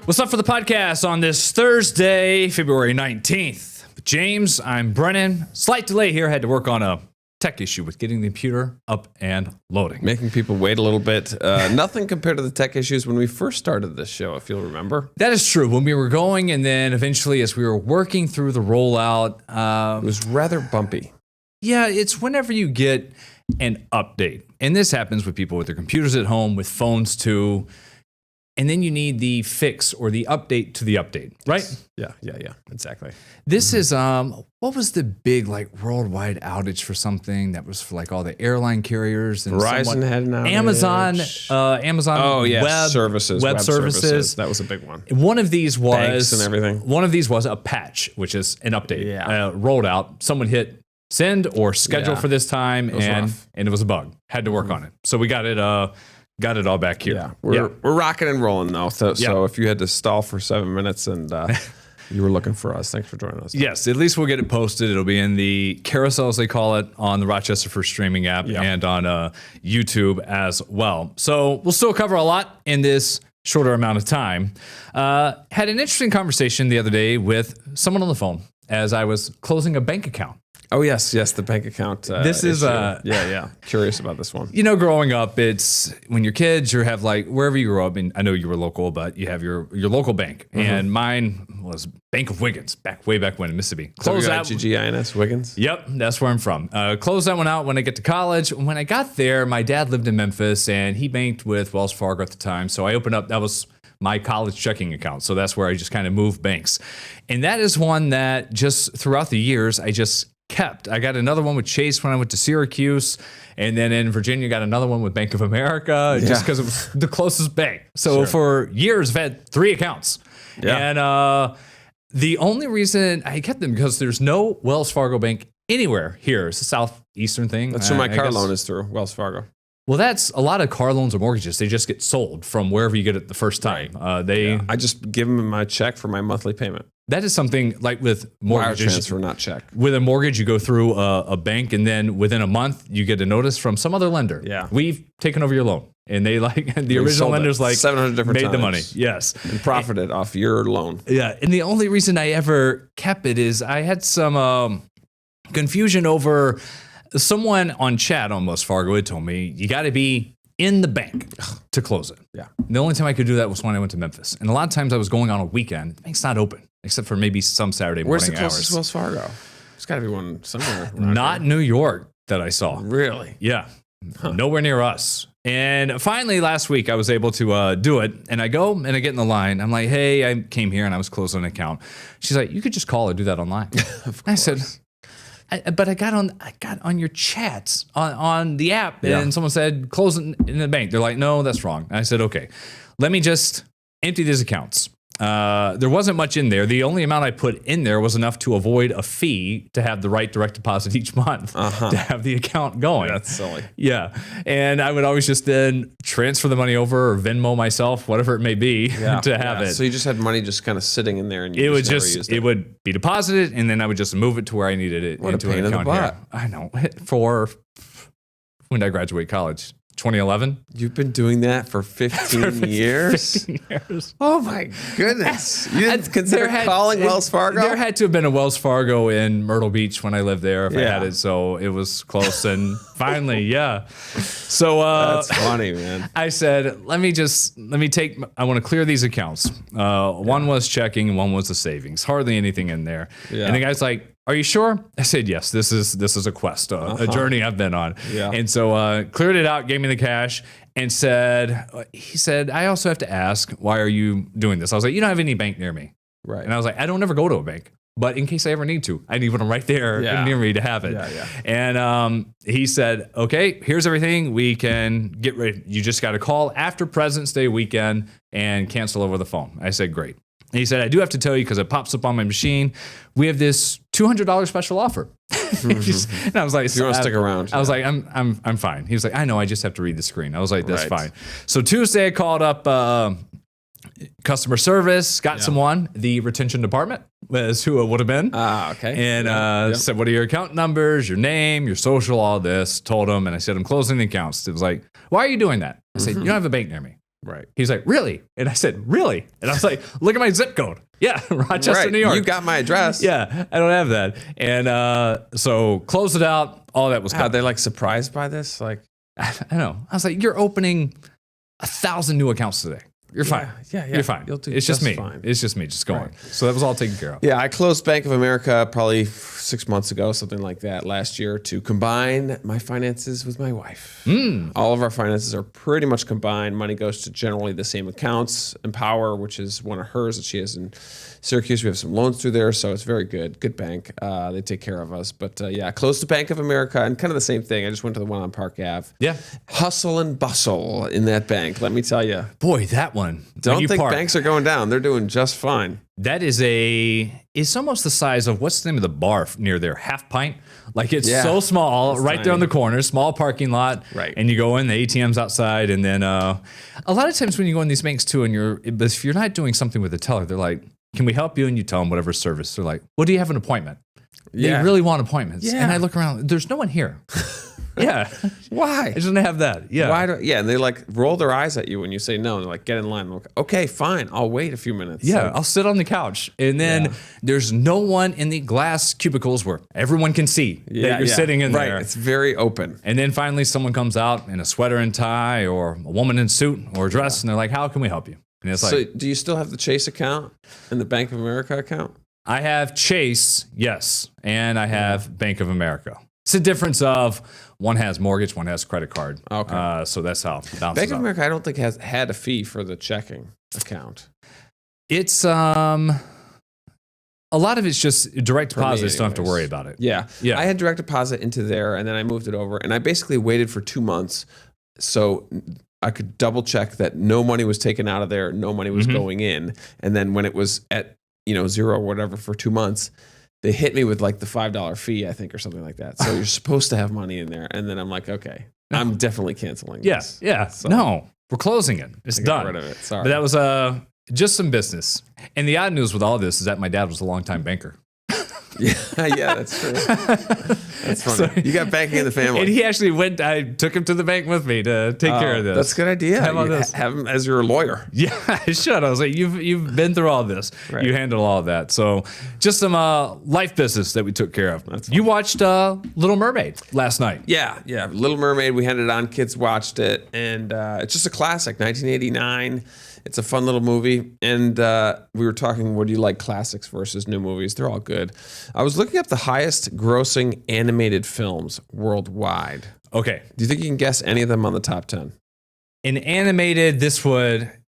What's up for the podcast on this Thursday, February 19th? James, I'm Brennan. Slight delay here. Had to work on a tech issue with getting the computer up and loading. Making people wait a little bit. Nothing compared to the tech issues when we first started this show, if you'll remember. That is true. When we were going and then eventually as we were working through the rollout. It was rather bumpy. Yeah, it's whenever you get an update. And this happens with people with their computers at home, with phones too. And then you need the fix or the update to the update, right? Yeah, exactly. This is, what was the big worldwide outage for something that was for all the airline carriers? And Verizon had an outage. Amazon web services. That was a big one. One of these was, banks and everything. One of these was a patch, which is an update, rolled out. Someone hit send or schedule for this time, and it was a bug. Had to work on it. So we got it all back here. Yeah, we're rocking and rolling though. So if you had to stall for 7 minutes and you were looking for us, thanks for joining us. Yes, at least we'll get it posted. It'll be in the carousel, as they call it, on the Rochester First streaming app and on YouTube as well. So we'll still cover a lot in this shorter amount of time. Had an interesting conversation the other day with someone on the phone as I was closing a bank account. Oh, yes, the bank account. This is curious about this one. You know, growing up, it's when you're kids, you have wherever you grew up, and I know you were local, but you have your local bank. Mm-hmm. And mine was Bank of Wiggins, way back when in Mississippi. Close that. GGINS, Wiggins? Yep, that's where I'm from. Closed that one out when I get to college. When I got there, my dad lived in Memphis, and he banked with Wells Fargo at the time. So I opened up, that was my college checking account. So that's where I just kind of moved banks. And that is one that just throughout the years, I just kept. I got another one with Chase when I went to Syracuse, and then in Virginia got another one with Bank of America just because it was the closest bank. So for years I've had 3 accounts. And the only reason I kept them because there's no Wells Fargo bank anywhere here. It's a southeastern thing. That's where my car loan is through, Wells Fargo. Well, that's a lot of car loans or mortgages. They just get sold from wherever you get it the first time. Right. I just give them my check for my monthly payment. That is something like with mortgages. Wire transfer, not check. With a mortgage, you go through a bank, and then within a month, you get a notice from some other lender. Yeah, we've taken over your loan, and they the original lender's 700 different made times. the money. Yes, and profited off your loan. Yeah, and the only reason I ever kept it is I had some confusion over someone on chat on Wells Fargo had told me you got to be in the bank to close it. Yeah, the only time I could do that was when I went to Memphis, and a lot of times I was going on a weekend. The bank's not open. Except for maybe some Saturday morning hours. Where's the closest Wells Fargo? There's got to be one somewhere. Not New York that I saw. Really? Yeah. Nowhere near us. And finally, last week, I was able to do it. And I go and I get in the line. I'm like, hey, I came here and I was closing an account. She's like, you could just call or do that online. I said, but I got on your chats on the app, and someone said, close it in the bank. They're like, no, that's wrong. And I said, okay, let me just empty these accounts. There wasn't much in there. The only amount I put in there was enough to avoid a fee to have the right direct deposit each month to have the account going. That's silly. Yeah. And I would always just then transfer the money over or Venmo myself, whatever it may be, to have it. So you just had money just kind of sitting in there, and it would be deposited, and then I would just move it to where I needed it into an account here. I know. When did I graduate college? 2011. You've been doing that for 15 years? 15 years. Oh my goodness. You didn't consider calling Wells Fargo? There had to have been a Wells Fargo in Myrtle Beach when I lived there if I had it, so it was close. And finally, So that's funny, man. I said, I want to clear these accounts. One was checking and one was the savings. Hardly anything in there. Yeah. And the guy's like, are you sure? I said, yes, this is a quest, a journey I've been on. Yeah. And so cleared it out, gave me the cash, and he said, I also have to ask, why are you doing this? I was like, you don't have any bank near me. Right. And I was like, I don't ever go to a bank. But in case I ever need to, I need one right there near me to have it. Yeah. And he said, okay, here's everything. We can get ready. You just got to call after President's Day weekend and cancel over the phone. I said, great. And he said, I do have to tell you because it pops up on my machine. We have this $200 special offer. And I was like, if you want to stick around. I was like, I'm fine. He was like, I know, I just have to read the screen. I was like, that's fine. So Tuesday I called up customer service, got someone, the retention department was who it would have been. Okay. And said, what are your account numbers, your name, your social, all this. Told him, and I said, I'm closing the accounts. It was like, why are you doing that? I said, you don't have a bank near me. Right. He's like, really? And I said, really? And I was like, look at my zip code. Yeah, Rochester, New York. You got my address. Yeah, I don't have that. And so closed it out. All that was Are they like surprised by this? Like, I don't know. I was like, you're opening 1,000 new accounts today. You're fine. Yeah. You're fine. You'll do it's just me. fine. It's just me just going. So that was all taken care of. Yeah, I closed Bank of America probably 6 months ago, something like that, last year, to combine my finances with my wife. All of our finances are pretty much combined. Money goes to generally the same accounts. Empower, which is one of hers that she has in Syracuse. We have some loans through there, so it's very good. Good bank. They take care of us. But yeah, close to Bank of America, and kind of the same thing. I just went to the one on Park Ave. Yeah. Hustle and bustle in that bank, let me tell you. Boy, that one. Don't think banks are going down. They're doing just fine. That is it's almost the size of, what's the name of the bar near there? Half Pint? Like it's so small, right tiny. there on the corner, small parking lot. Right. And you go in, the ATM's outside. And then a lot of times when you go in these banks too, and if you're not doing something with the teller, they're like, can we help you? And you tell them whatever service. They're like, well, do you have an appointment? Yeah. They really want appointments. Yeah. And I look around, there's no one here. Yeah. Why? I didn't have that. Yeah. Why and they like roll their eyes at you when you say no. They're like, get in line. I'm like, okay, fine. I'll wait a few minutes. Yeah, Like, I'll sit on the couch. And then there's no one in the glass cubicles where everyone can see that you're sitting in there. Right. It's very open. And then finally someone comes out in a sweater and tie, or a woman in a suit or a dress, and they're like, how can we help you? And it's like, So do you still have the Chase account and the Bank of America account? I have Chase, yes, and I have Bank of America. It's a difference of one has mortgage, one has credit card. Okay. So that's how it bounces Bank of up. America, I don't think has had a fee for the checking account. It's a lot of it's just direct deposits. Don't have to anyways. worry about it. Yeah. Yeah. I had direct deposit into there, and then I moved it over, and I basically waited for 2 months so I could double check that no money was taken out of there, no money was going in. And then when it was at, zero or whatever for 2 months, they hit me with like the $5 fee, I think, or something like that. So you're supposed to have money in there. And then I'm like, okay, I'm definitely canceling this. Yeah. So No, we're closing it. It's I got done. rid of it. Sorry. But that was just some business. And the odd news with all this is that my dad was a longtime banker. yeah, that's true. That's funny. You got banking in the family. And he actually I took him to the bank with me to take care of this. That's a good idea. How about this? Have him as your lawyer. Yeah, I should. I was like, you've been through all this. Right. You handle all of that. So just some life business that we took care of. You watched Little Mermaid last night. Yeah. Little Mermaid. We had it on. Kids watched it, and it's just a classic. 1989. It's a fun little movie. And we were talking, what do you like, classics versus new movies? They're all good. I was looking up the highest grossing animated films worldwide. Okay. Do you think you can guess any of them on the top 10? In animated, there's not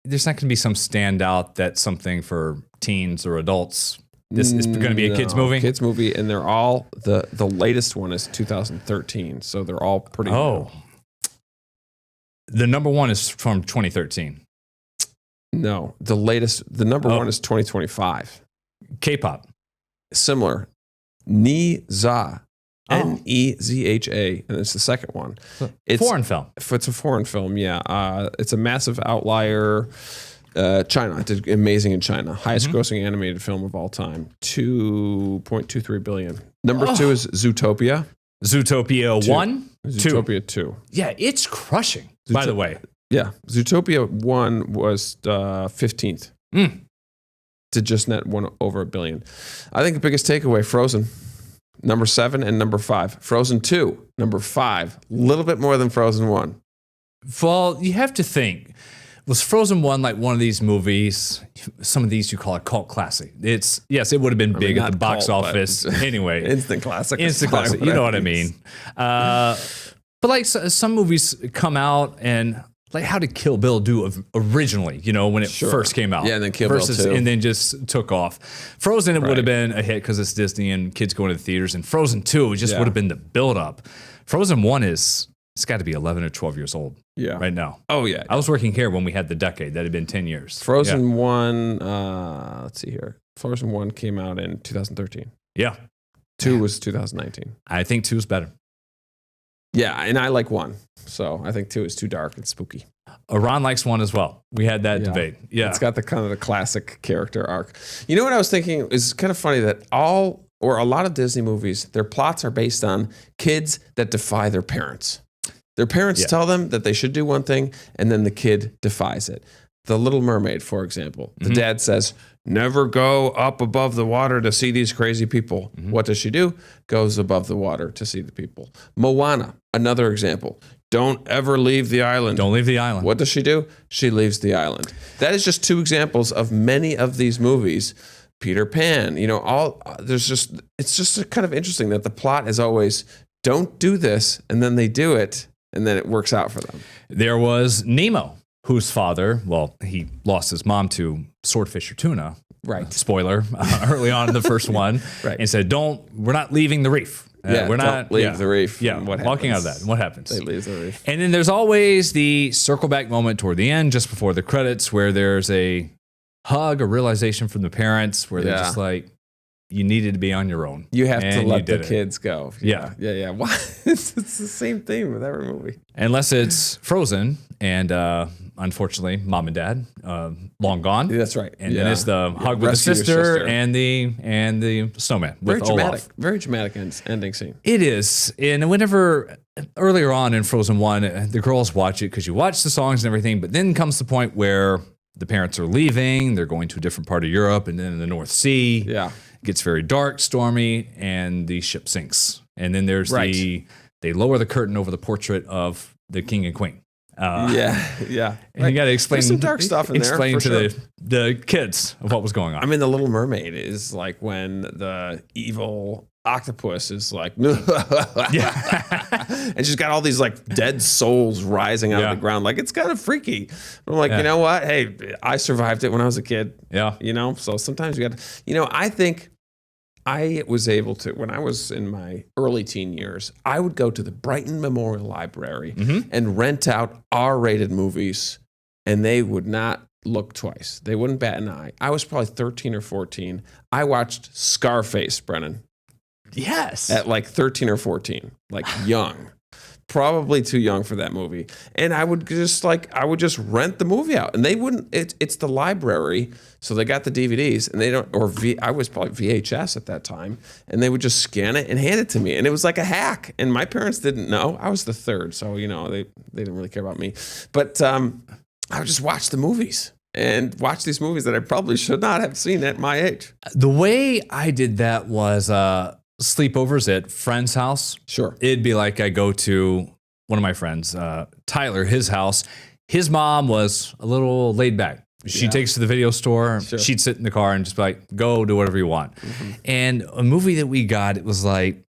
going to be some standout that's something for teens or adults. This is going to be a kids movie? Kids movie, and they're all, the latest one is 2013, so they're all pretty new. The number one is from 2013. No, the number one is 2025. K-pop. Similar. Neza. Nezha, and it's the second one. It's foreign film. It's a foreign film, yeah. It's a massive outlier. China. It did amazing in China. Highest grossing animated film of all time. 2.23 billion. Number two is Zootopia. Zootopia 1? Zootopia 2. Yeah, it's crushing, by the way. Yeah. Zootopia 1 was 15th. To just net over $1 billion. I think the biggest takeaway, Frozen. Number 7 and number 5. Frozen 2, number 5. A little bit more than Frozen 1. Well, you have to think. Was Frozen 1 like one of these movies? Some of these you call a cult classic. Yes, it would have been big at the box office. Anyway. Instant classic. Instant classic. You know what I mean. But like some movies come out and like how did Kill Bill do originally, when it first came out? Yeah, and then Kill Bill 2. And then just took off. Frozen, it would have been a hit because it's Disney and kids going to the theaters. And Frozen 2, it just would have been the build-up. Frozen 1 it's got to be 11 or 12 years old right now. Oh, yeah. I was working here when we had the decade. That had been 10 years. Frozen 1, let's see here. Frozen 1 came out in 2013. Yeah. 2 was 2019. I think 2 is better. Yeah, and I like 1. So I think 2 is too dark and spooky. Ron likes 1 as well. We had that debate. Yeah. It's got the kind of the classic character arc. You know what I was thinking is kind of funny that a lot of Disney movies, their plots are based on kids that defy their parents. Their parents tell them that they should do one thing, and then the kid defies it. The Little Mermaid, for example. The dad says, never go up above the water to see these crazy people. What does she do? Goes above the water to see the people. Moana, another example. Don't ever leave the island. Don't leave the island. What does she do? She leaves the island. That is just 2 examples of many of these movies. Peter Pan, it's just kind of interesting that the plot is always, don't do this, and then they do it, and then it works out for them. There was Nemo, whose father, well, he lost his mom to swordfish or tuna. Right. Spoiler, early on in the first one. Right. And said, we're not leaving the reef. We're not leave the reef. Yeah. What Walking out of happens? that. What happens? They leave the reef. And then there's always the circle back moment toward the end, just before the credits, where there's a hug, a realization from the parents where they're just like, you needed to be on your own. You have to and let the did it. kids go. Yeah. Why? It's the same theme with every movie. Unless it's Frozen, and unfortunately, mom and dad long gone. That's right. And then it's the hug with the Rescue your sister and the snowman very with dramatic. Olaf. Very dramatic ending scene. It is. And whenever earlier on in Frozen 1, the girls watch it because you watch the songs and everything, but then comes the point where the parents are leaving, they're going to a different part of Europe and then in the North Sea. Yeah. It gets very dark, stormy, and the ship sinks. And then there's they lower the curtain over the portrait of the king and queen. Yeah. And you got to explain There's some dark stuff in there. Explain for to sure. the kids of what was going on. I mean, The Little Mermaid is like when the evil octopus is like, and she's got all these like dead souls rising out of the ground. Like, it's kind of freaky. But I'm like, you know what? Hey, I survived it when I was a kid. Yeah. So sometimes you got to, I think I was able to, when I was in my early teen years, I would go to the Brighton Memorial Library and rent out R-rated movies, and they would not look twice. They wouldn't bat an eye. I was probably 13 or 14. I watched Scarface, Brennan. Yes. At like 13 or 14, like young. Probably too young for that movie. And I would just rent the movie out, and they wouldn't, it's the library. So they got the DVDs, and they don't, I was probably VHS at that time, and they would just scan it and hand it to me. And it was like a hack. And my parents didn't know. I was the third. So, they didn't really care about me. But I would just watch the movies and watch these movies that I probably should not have seen at my age. The way I did that was, sleepovers at friend's house. Sure. It'd be like I go to one of my friends, Tyler, his house. His mom was a little laid back. She takes to the video store. Sure. She'd sit in the car and just be like, go do whatever you want. And a movie that we got, it was like,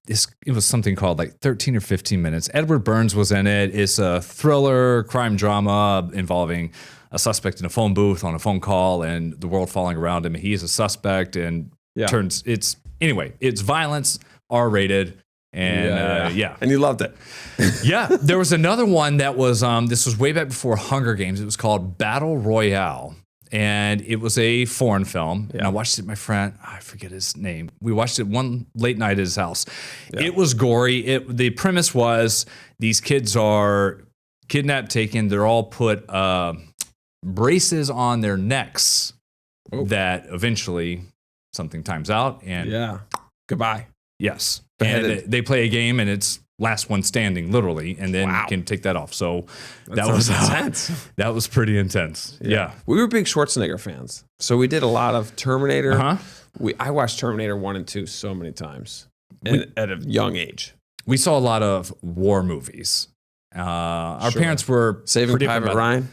it was something called like 13 or 15 minutes. Edward Burns was in it. It's a thriller, crime drama involving a suspect in a phone booth on a phone call and the world falling around him. He's a suspect and it's violence, R-rated, and And you loved it. Yeah, there was another one that was, this was way back before Hunger Games. It was called Battle Royale, and it was a foreign film. And I watched it with my friend, I forget his name. We watched it one late night at his house. Yeah. It was gory. The premise was these kids are kidnapped, taken. They're all put braces on their necks that eventually something times out and goodbye. Yes. Beheaded. And they play a game and it's last one standing literally, and then you can take that off. So that was intense. That was pretty intense. Yeah. We were big Schwarzenegger fans. So we did a lot of Terminator. I watched Terminator 1 and 2 so many times at a young age. We saw a lot of war movies. Our parents were Saving Private Ryan.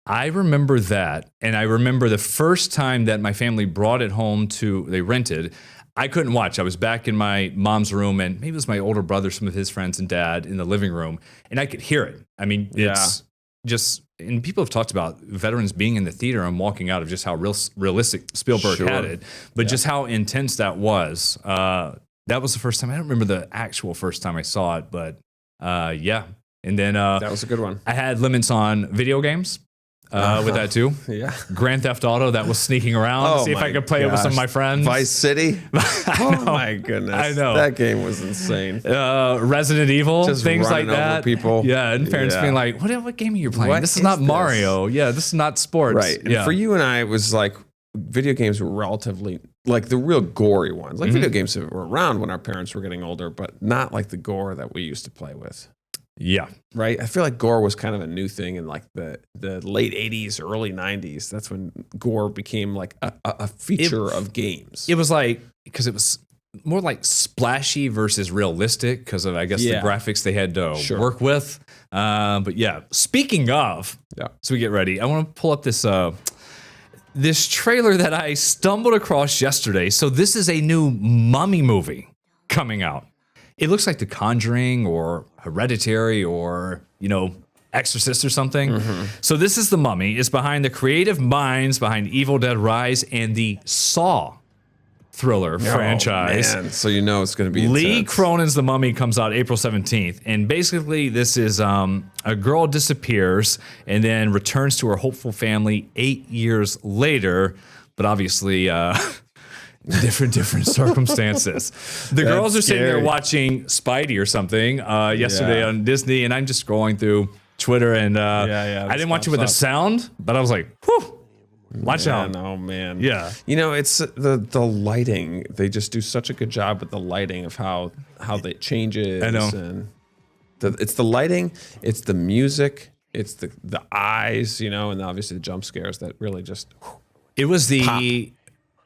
I remember that, and I remember the first time that my family brought it home they rented. I couldn't watch. I was back in my mom's room, and maybe it was my older brother, some of his friends and dad in the living room, and I could hear it. I mean, it's just, and people have talked about veterans being in the theater and walking out of just how realistic Spielberg had it, but just how intense that was. That was the first time. I don't remember the actual first time I saw it, but And then that was a good one. I had limits on video games. With that too. Yeah. Grand Theft Auto, that was sneaking around to see if I could play it with some of my friends. Vice City. Oh my goodness. I know. That game was insane. Resident Evil, Just things like running over that. people. Yeah, and parents being like, what game are you playing? This is not Mario. Yeah, this is not sports. Right. And for you and I, it was like video games were relatively like the real gory ones. Like video games were around when our parents were getting older, but not like the gore that we used to play with. Yeah. right? I feel like gore was kind of a new thing in like the late 80s, early 90s. That's when gore became like a feature of games. It was like, because it was more like splashy versus realistic because of, I guess, the graphics they had to work with. But yeah, speaking of, so we get ready. I want to pull up this this trailer that I stumbled across yesterday. So this is a new Mummy movie coming out. It looks like The Conjuring or Hereditary or, you know, Exorcist or something. So this is The Mummy. It's behind the creative minds behind Evil Dead Rise and the Saw thriller franchise. Man. So you know it's going to be Lee intense. Cronin's The Mummy comes out April 17th. And basically this is a girl disappears and then returns to her hopeful family 8 years later. But obviously... different circumstances. The girls are sitting there watching Spidey or something yesterday on Disney, and I'm just scrolling through Twitter, and I didn't watch it with the sound, but I was like, whew, watch out. Oh, man. Yeah. You know, it's the lighting. They just do such a good job with the lighting of how it changes. I know. And it's the lighting, it's the music, it's the eyes, you know, and obviously the jump scares that really just... It was the...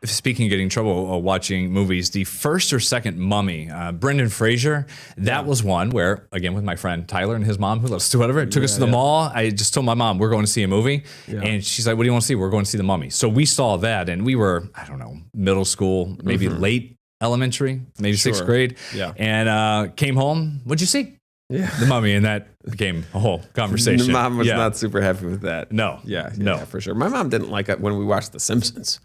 Speaking of getting in trouble watching movies, the first or second Mummy, Brendan Fraser, that was one where, again, with my friend Tyler and his mom, who loves to whatever, took us to the mall. I just told my mom, we're going to see a movie. And she's like, what do you want to see? We're going to see The Mummy. So we saw that, and we were, I don't know, middle school, maybe late elementary, maybe sixth grade. And came home. What'd you see? The Mummy, and that became a whole conversation. The mom was not super happy with that. No. Yeah, for sure. My mom didn't like it when we watched The Simpsons.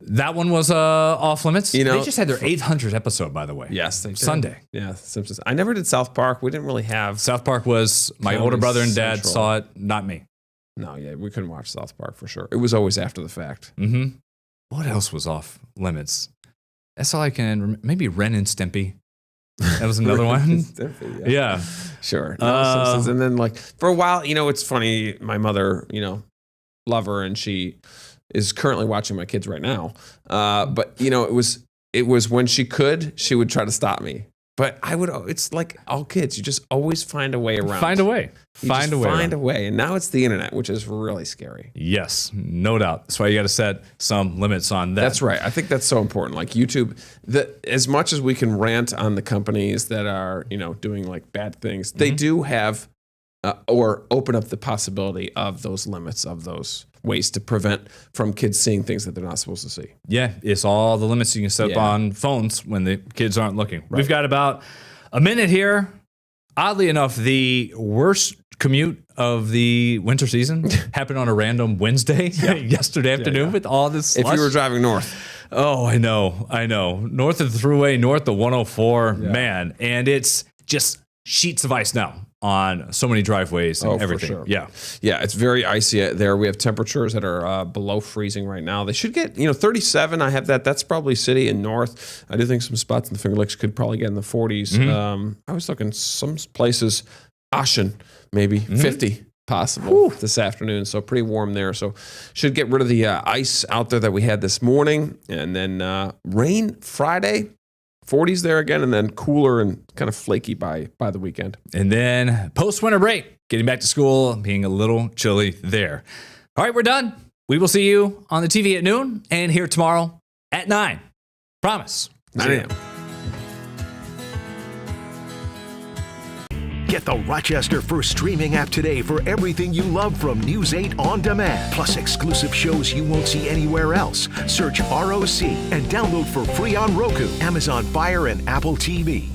That one was off limits. You know, they just had their 800th episode, by the way. Yes, they did. Sunday. Yeah, Simpsons. I never did South Park. We didn't really have... South Park was, my older brother and dad Central. saw it, not me. No, yeah, we couldn't watch South Park for sure. It was always after the fact. What else was off limits? That's all I can maybe Ren and Stimpy. That was another one. Stimpy, yeah. Sure. No, Simpsons. And then, like, for a while, you know, it's funny. My mother, you know, love her, and she is currently watching my kids right now. But, you know, it was when she could, she would try to stop me. But it's like all kids. You just always find a way around. Find a way. Find a way. And now it's the internet, which is really scary. Yes, no doubt. That's why you got to set some limits on that. That's right. I think that's so important. Like YouTube, as much as we can rant on the companies that are, you know, doing like bad things, they do have or open up the possibility of those limits, of those ways to prevent from kids seeing things that they're not supposed to see. Yeah, it's all the limits you can set up on phones when the kids aren't looking. Right. We've got about a minute here. Oddly enough, the worst commute of the winter season happened on a random Wednesday yesterday afternoon with all this slush. If you were driving north. Oh, I know. North of the thruway, north of 104, man. And it's just sheets of ice now on so many driveways and everything. For sure. Yeah, it's very icy there. We have temperatures that are below freezing right now. They should get, 37. I have that. That's probably city and north. I do think some spots in the Finger Lakes could probably get in the 40s. I was looking some places, Ashen, maybe 50 possible this afternoon. So pretty warm there. So should get rid of the ice out there that we had this morning. And then rain Friday. 40s there again, and then cooler and kind of flaky by the weekend. And then post-winter break, getting back to school, being a little chilly there. All right, we're done. We will see you on the TV at noon and here tomorrow at 9. Promise. 9 a.m. Get the Rochester First streaming app today for everything you love from News 8 On Demand, plus exclusive shows you won't see anywhere else. Search ROC and download for free on Roku, Amazon Fire, and Apple TV.